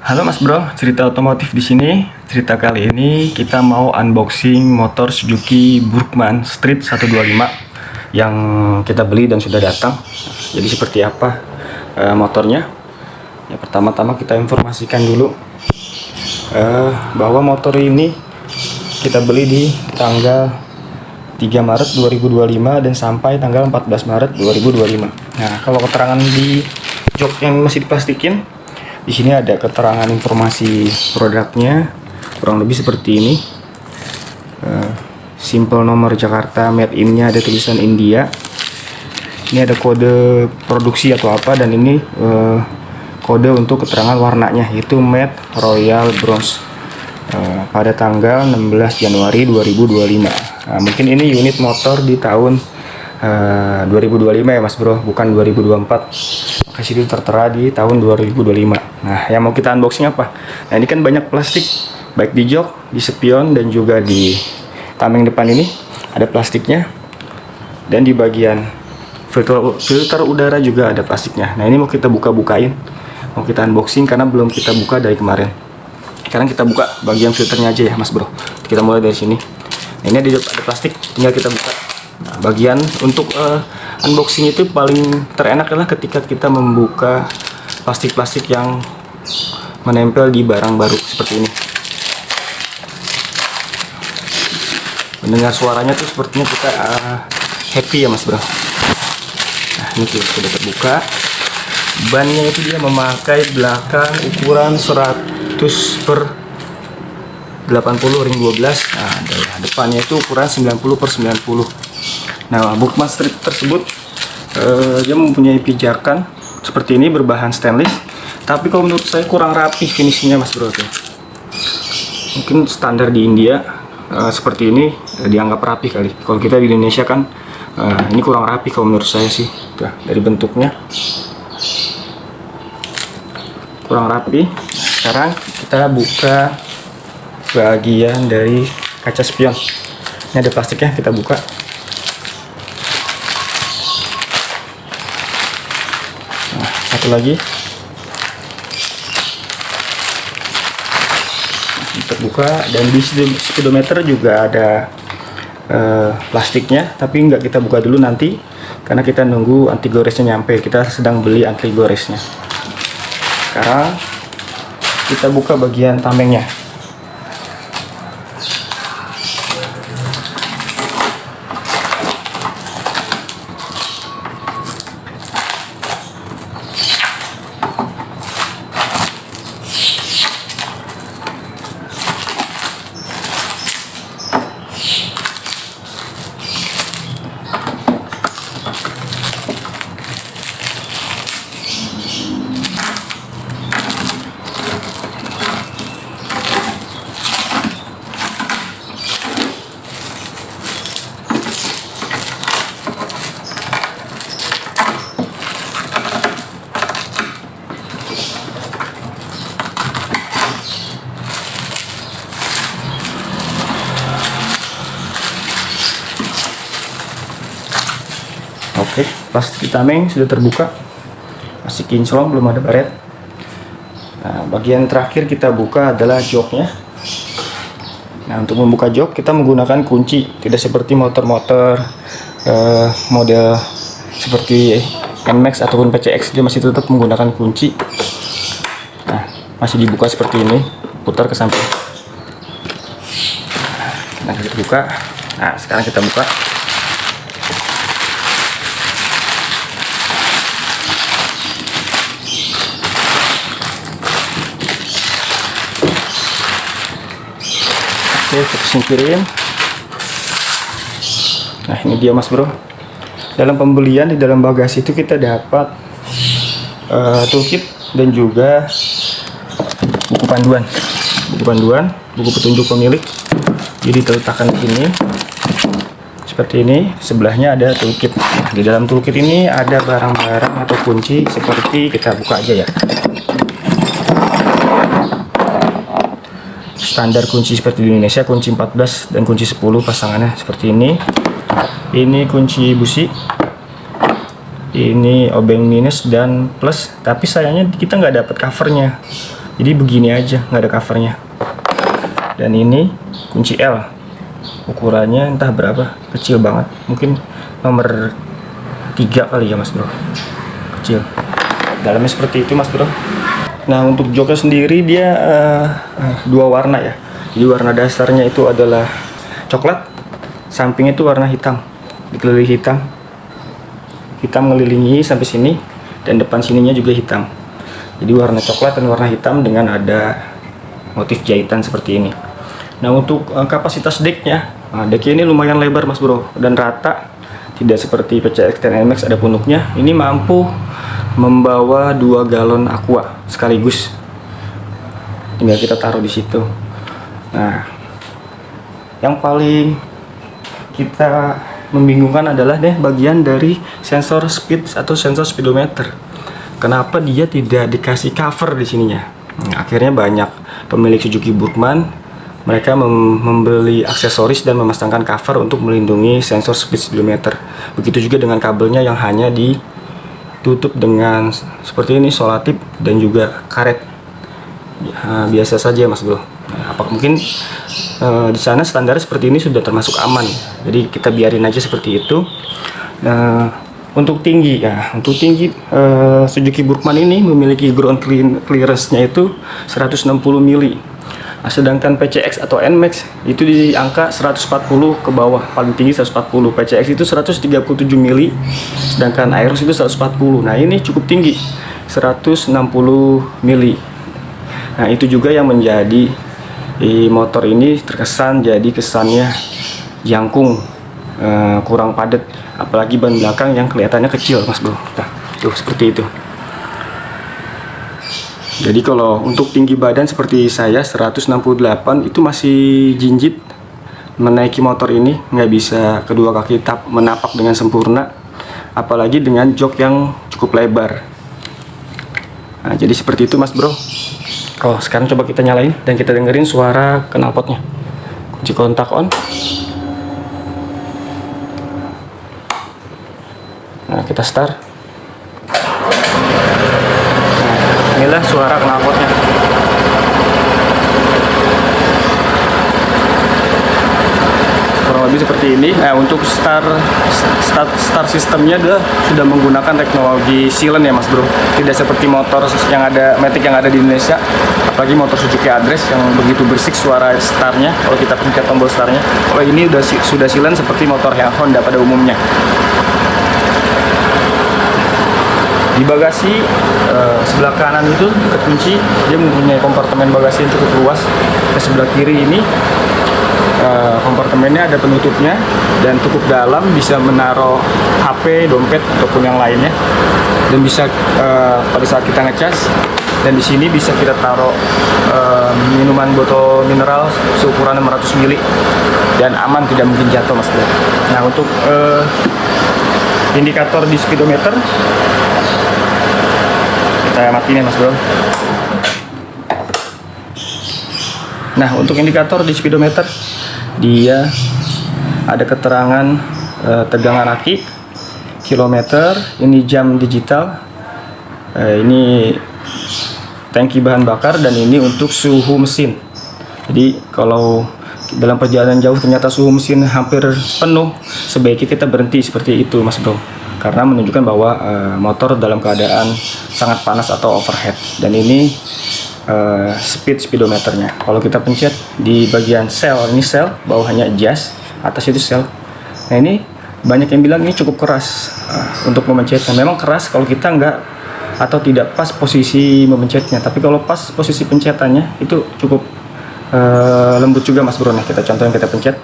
Halo Mas Bro, cerita otomotif di sini. Cerita kali ini kita mau unboxing motor Suzuki Burgman Street 125 yang kita beli dan sudah datang. Jadi seperti apa motornya? Ya, pertama-tama kita informasikan dulu bahwa motor ini kita beli di tanggal 3 Maret 2025 dan sampai tanggal 14 Maret 2025. Nah, kalau keterangan di jok yang masih diplastikin, di sini ada keterangan informasi produknya, kurang lebih seperti ini. Simple nomor Jakarta, made in-nya ada tulisan India. Ini ada kode produksi atau apa, dan ini kode untuk keterangan warnanya, yaitu matte royal bronze pada tanggal 16 Januari 2025. Nah, mungkin ini unit motor di tahun 2025 ya Mas Bro, bukan 2024. Makasih itu tertera di tahun 2025. Nah, yang mau kita unboxing apa? Nah, ini kan banyak plastik, baik di jok, di spion, dan juga di tameng depan ini ada plastiknya. Dan di bagian filter udara juga ada plastiknya. Nah, ini mau kita buka-bukain, mau kita unboxing karena belum kita buka dari kemarin. Sekarang kita buka bagian filternya aja ya Mas Bro. Kita mulai dari sini. Nah, ini ada plastik, tinggal kita buka. Nah, bagian untuk unboxing itu paling terenak adalah ketika kita membuka plastik-plastik yang menempel di barang baru seperti ini. Mendengar suaranya tuh sepertinya kita happy ya Mas Bro. Nah, ini kita sudah terbuka. Bannya itu dia memakai belakang ukuran 100 per 80 ring 12. Nah, depannya itu ukuran 90 per 90. Nah, Burgman Street tersebut dia mempunyai pijakan seperti ini berbahan stainless, tapi kalau menurut saya kurang rapi finishingnya Mas Bro tuh. Mungkin standar di India seperti ini dianggap rapi kali. Kalau kita di Indonesia kan ini kurang rapi kalau menurut saya sih. Tuh, dari bentuknya kurang rapi. Sekarang kita buka bagian dari kaca spion. Ini ada plastiknya, kita buka. Nah, satu lagi terbuka, dan di speedometer juga ada plastiknya, tapi nggak kita buka dulu nanti karena kita nunggu anti goresnya nyampe. Kita sedang beli anti goresnya. Sekarang kita buka bagian tamengnya. Oke, plastik tameng sudah terbuka, masih kinclong, belum ada baret. Nah, bagian terakhir kita buka adalah joknya. Nah, untuk membuka jok kita menggunakan kunci, tidak seperti motor-motor model seperti NMAX ataupun PCX, dia masih tetap menggunakan kunci. Nah, masih dibuka seperti ini, putar ke samping. Nah, kita buka. Nah, sekarang kita buka. Oke, kita singkirin. Nah, ini dia Mas Bro. Dalam pembelian di dalam bagasi itu kita dapat toolkit dan juga buku panduan, buku petunjuk pemilik. Jadi diletakkan di sini seperti ini. Sebelahnya ada toolkit. Nah, di dalam toolkit ini ada barang-barang atau kunci seperti, kita buka aja ya. Standar kunci seperti di Indonesia, kunci 14 dan kunci 10 pasangannya seperti ini. Ini kunci busi, ini obeng minus dan plus, tapi sayangnya kita nggak dapat covernya. Jadi begini aja, nggak ada covernya. Dan ini kunci L, ukurannya entah berapa, kecil banget, mungkin nomor 3 kali ya mas bro, kecil. Dalamnya seperti itu mas bro. Nah untuk joknya sendiri dia dua warna ya. Jadi warna dasarnya itu adalah coklat, sampingnya itu warna hitam, dikelilingi hitam ngelilingi sampai sini, dan depan sininya juga hitam. Jadi warna coklat dan warna hitam dengan ada motif jahitan seperti ini. Nah untuk kapasitas decknya, decknya ini lumayan lebar mas bro dan rata, tidak seperti PCX 10NMAX ada punuknya. Ini mampu membawa 2 galon aqua sekaligus, tinggal kita taruh di situ. Nah yang paling kita membingungkan adalah bagian dari sensor speed atau sensor speedometer. Kenapa dia tidak dikasih cover di sininya? Akhirnya banyak pemilik Suzuki Burgman mereka membeli aksesoris dan memasangkan cover untuk melindungi sensor speed speedometer. Begitu juga dengan kabelnya yang hanya ditutup dengan seperti ini, solatip dan juga karet. Biasa saja mas bro. Apa mungkin di sana standar seperti ini sudah termasuk aman, jadi kita biarin aja seperti itu. Untuk tinggi Suzuki Burgman ini memiliki ground clearance-nya itu 160 mili. Sedangkan PCX atau NMAX itu di angka 140 ke bawah, paling tinggi 140. PCX itu 137 mili, sedangkan Aeros itu 140. Nah ini cukup tinggi, 160 mili. Nah itu juga yang menjadi motor ini terkesan jadi kesannya jangkung, kurang padat, apalagi ban belakang yang kelihatannya kecil mas bro. Nah tuh seperti itu. Jadi kalau untuk tinggi badan seperti saya 168 itu masih jinjit menaiki motor ini, nggak bisa kedua kaki menapak dengan sempurna, apalagi dengan jok yang cukup lebar. Nah jadi seperti itu mas bro. Oh, sekarang coba kita nyalain dan kita dengerin suara knalpotnya. Kunci kontak on. Nah, kita start. Nah, inilah suara knalpotnya. Kurang lebih seperti ini. Nah, untuk start sistemnya sudah menggunakan teknologi silent ya mas bro. Tidak seperti motor yang ada Matic yang ada di Indonesia, apalagi motor Suzuki Address yang begitu bersih suara startnya kalau kita pencet tombol startnya. Kalau ini sudah silent seperti motor yang Honda pada umumnya. Di bagasi sebelah kanan itu dekat kunci, dia mempunyai kompartemen bagasi yang cukup luas. Ke sebelah kiri ini kompartemennya ada penutupnya dan cukup dalam, bisa menaruh HP, dompet ataupun yang lainnya, dan bisa pada saat kita ngecas. Dan di sini bisa kita taruh minuman botol mineral seukuran 600 ml dan aman, tidak mungkin jatuh mas bro. Nah untuk indikator di speedometer kita matiin ya mas bro. Nah untuk indikator di speedometer dia ada keterangan tegangan aki, kilometer, ini jam digital, ini tangki bahan bakar, dan ini untuk suhu mesin. Jadi kalau dalam perjalanan jauh ternyata suhu mesin hampir penuh, sebaiknya kita berhenti seperti itu mas bro, karena menunjukkan bahwa motor dalam keadaan sangat panas atau overheat. Dan ini speedometernya. Kalau kita pencet di bagian sel, ini sel, bawahnya adjust, atas itu sel. Nah ini banyak yang bilang ini cukup keras untuk memencetnya. Memang keras kalau kita nggak atau tidak pas posisi memencetnya, tapi kalau pas posisi pencetannya itu cukup lembut juga mas bro. Nah kita contohin, kita pencet.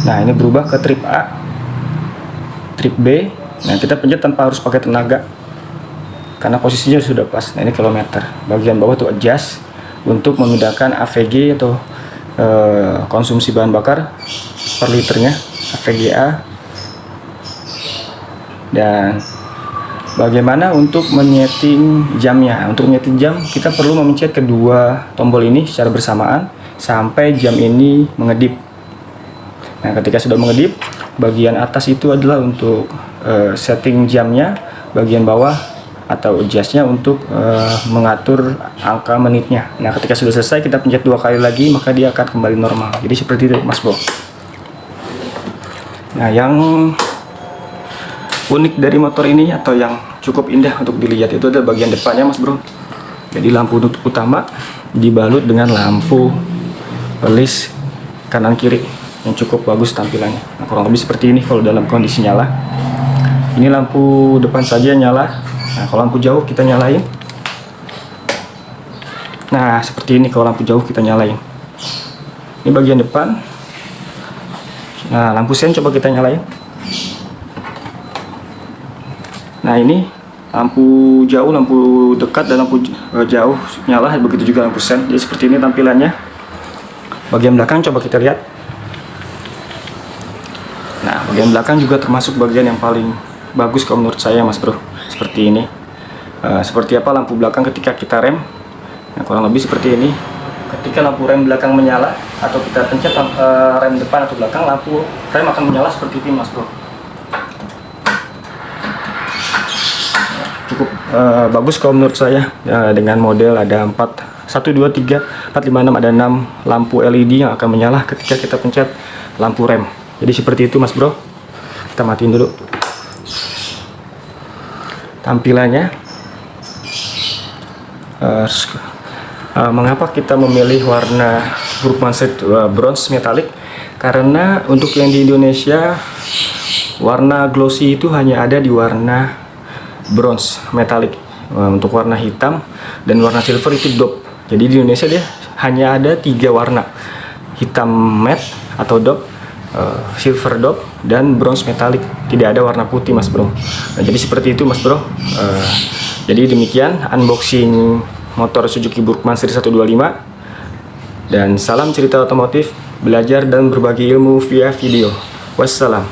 Nah ini berubah ke trip A, trip B. Nah kita pencet tanpa harus pakai tenaga karena posisinya sudah pas. Nah ini kilometer, bagian bawah tuh adjust untuk memindahkan AVG atau konsumsi bahan bakar per liternya, AVGA. Dan bagaimana untuk menyeting jamnya? Untuk menyeting jam kita perlu memencet kedua tombol ini secara bersamaan sampai jam ini mengedip. Nah ketika sudah mengedip, bagian atas itu adalah untuk setting jamnya, bagian bawah atau adjustnya untuk mengatur angka menitnya. Nah, ketika sudah selesai kita pencet 2 kali lagi, maka dia akan kembali normal. Jadi seperti itu Mas Bro. Nah, yang unik dari motor ini atau yang cukup indah untuk dilihat itu adalah bagian depannya Mas Bro. Jadi lampu utama dibalut dengan lampu pelis kanan kiri yang cukup bagus tampilannya. Nah, kurang lebih seperti ini kalau dalam kondisi nyala. Ini lampu depan saja nyala. Nah, kalau lampu jauh kita nyalain. Nah, seperti ini kalau lampu jauh kita nyalain. Ini bagian depan. Nah, lampu sen coba kita nyalain. Nah, ini lampu jauh, lampu dekat, dan lampu jauh nyala. Begitu juga lampu sen. Jadi seperti ini tampilannya. Bagian belakang coba kita lihat. Nah, bagian belakang juga termasuk bagian yang paling bagus kalau menurut saya Mas Bro. Seperti ini. Seperti apa lampu belakang ketika kita rem. Nah, kurang lebih seperti ini. Ketika lampu rem belakang menyala atau kita pencet rem depan atau belakang, lampu rem akan menyala seperti ini Mas Bro. Cukup bagus kalau menurut saya, dengan model ada 1, 2, 3, 4, 5, 6, ada 6 lampu LED yang akan menyala ketika kita pencet lampu rem. Jadi seperti itu Mas Bro. Kita matiin dulu tampilannya. Mengapa kita memilih warna Brookmanship bronze metalik? Karena untuk yang di Indonesia warna glossy itu hanya ada di warna bronze metalik. Untuk warna hitam dan warna silver itu dope. Jadi di Indonesia dia hanya ada 3 warna: hitam matte atau dope, silver dope, dan bronze metalik. Tidak ada warna putih Mas Bro. Nah, jadi seperti itu Mas Bro. Jadi demikian unboxing motor Suzuki Burgman seri 125. Dan salam cerita otomotif, belajar dan berbagi ilmu via video. Wassalam.